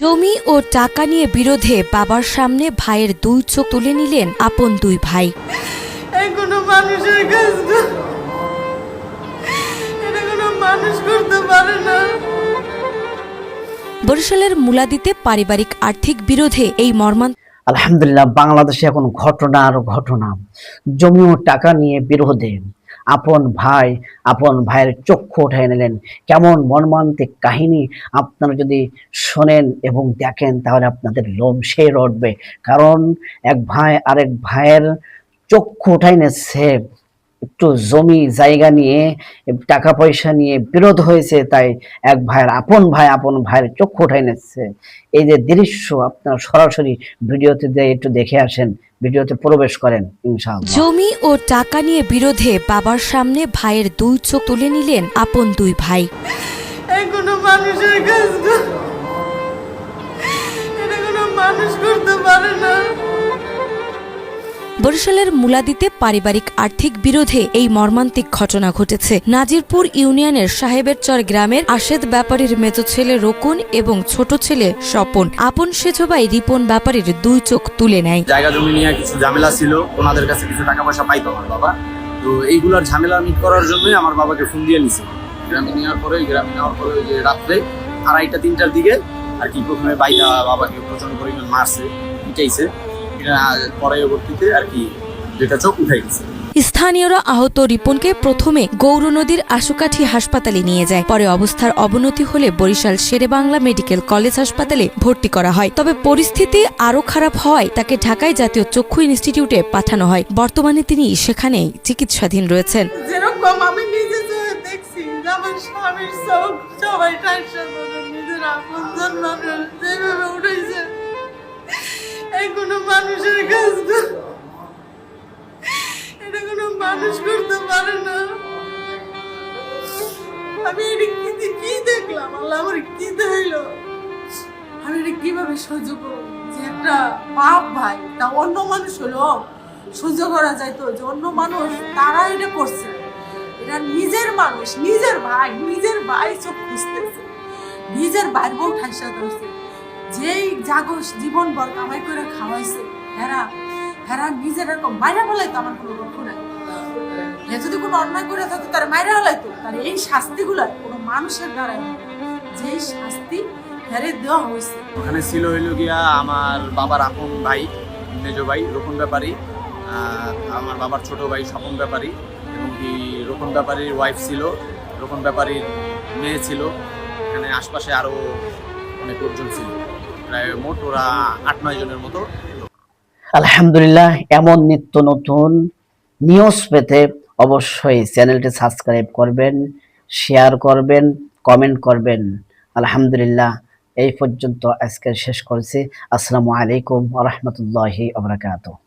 জমি ও টাকা নিয়ে বিরোধে বাবার সামনে ভাইয়ের দুই চোখ তুলে নিলেন আপন দুই ভাই। কোনো মানুষের কাজ এটা কোনো মানুষ করতে পারে না। বরিশালের মুলাদিতে পারিবারিক আর্থিক বিরোধে এই মর্মান্তিক। আলহামদুলিল্লাহ, বাংলাদেশে এখন ঘটনা আর ঘটনা। জমি ও টাকা নিয়ে বিরোধে আপন ভাইয়ের চক্ষু উঠাই নিলেন। কেমন মর্মান্তিক কাহিনী আপনারা যদি শোনেন এবং দেখেন তাহলে আপনাদের লোম শিহরে উঠবে। কারণ এক ভাই আরেক ভাইয়ের চক্ষু উঠাই নিচ্ছে। একটু জমি জায়গা নিয়ে, টাকা পয়সা নিয়ে বিরোধ হয়েছে, তাই এক আপন ভাইয়ের চক্ষু উঠাই নিচ্ছে। এই যে দৃশ্য আপনারা সরাসরি ভিডিওতে একটু দেখে আসেন, ভিডিওতে প্রবেশ করেন ইনশাআল্লাহ। জমি ও টাকা নিয়ে বিরোধে বাবার সামনে ভাইয়ের দুই চোখ তুলে নিলেন আপন দুই ভাই। কোনো মানুষের কাজ এটা কোনো মানুষ করতে পারে না। বরিশালের মুলাদিতে পারিবারিক আর্থিক বিরোধে এই মর্মান্তিক ঘটনা ঘটেছে। নাজিরপুর ইউনিয়নের সাহেবেরচর গ্রামের আশেদ ব্যাপারীর মেজো ছেলে রকুন এবং ছোট ছেলে স্বপন আপন সেজ ভাই রিপন ব্যাপারীর দুই চোখ তুলে নেয়। জায়গা জমি নিয়ে কিছু ঝামেলা ছিল, ওনাদের কাছে কিছু টাকা পয়সা পাইতো আমার বাবা। তো এইগুলোর ঝামেলা মিট করার জন্যই আমার বাবাকে ফোন দিয়ে নিছে। গ্রামে নেওয়ার পরে ওই যে রাত্রে 2:30-3টার দিকে আর কি প্রথমে বাইটা বাবাকে প্রচন্ড পরিমাণ মারছে, পিটাইছে। পরবর্তীতে আর কি যেটা চোখ উঠাই গেছে। স্থানীয়রা আহত রিপনকে প্রথমে গৌর নদীর আশুকাঠি হাসপাতালে নিয়ে যায়। পরে অবস্থার অবনতি হলে বরিশাল শেরেবাংলা মেডিকেল কলেজ হাসপাতালে ভর্তি করা হয়। তবে পরিস্থিতি আরও খারাপ হওয়ায় তাকে ঢাকায় জাতীয় চক্ষু ইনস্টিটিউটে পাঠানো হয়। বর্তমানে তিনি সেখানেই চিকিৎসাধীন রয়েছেন। যেরকম আমি নিজে দেখছি আমার স্বামীর চোখ সবাই নিজের আপনজন মানুষ যেভাবে উঠেছে, কোনো মানুষের কাজ এটা কোনো মানুষ করতে পারে না। আমি এটা কি দেখলাম, আল্লাহ আমার কি হইলো, আমি এটা কিভাবে সহ্য করবো? যে একটা বাপ ভাই তা অন্য মানুষ হলো সহ্য করা যাইতো, যে অন্য মানুষ তারা এটা করছে। এটা নিজের মানুষ, নিজের ভাই চোখ খুঁজতেছে, নিজের ভাইয়ের বউ ঠাইসা ধরছে, যেই জাগস জীবন ভর কামাই করে খাওয়াইছে। হেরা নিজের এরকম মাইরা ফেলাইতো, আমার কোনো লক্ষ্য নাই। যদি কোনো অন্যায় করে থাকতো তারা মাইরা ফেলাইতো। তার এই শাস্তিগুলা কোনো মানুষের দ্বারা যেই শাস্তি হেরে দেওয়া হয়েছে। ওখানে ছিল হইল গিয়া আমার বাবার আপন ভাই মেজো ভাই রোকন ব্যাপারী, আমার বাবার ছোট ভাই স্বপন ব্যাপারী, এবং কি রোকন ব্যাপারীর ওয়াইফ ছিল, রোকন ব্যাপারীর মেয়ে ছিল। এখানে আশপাশে আরো অনেক লোকজন ছিল, প্রায় মোট ওরা 8-9 জনের মতো। আলহামদুলিল্লাহ, এমন নিত্য নতুন নিউজ পেতে অবশ্যই চ্যানেলটি সাবস্ক্রাইব করবেন, শেয়ার করবেন, কমেন্ট করবেন। আলহামদুলিল্লাহ, এই পর্যন্ত আজকে শেষ করছি। আসসালামু আলাইকুম ওয়া রাহমাতুল্লাহি ওয়া বারাকাতুহু।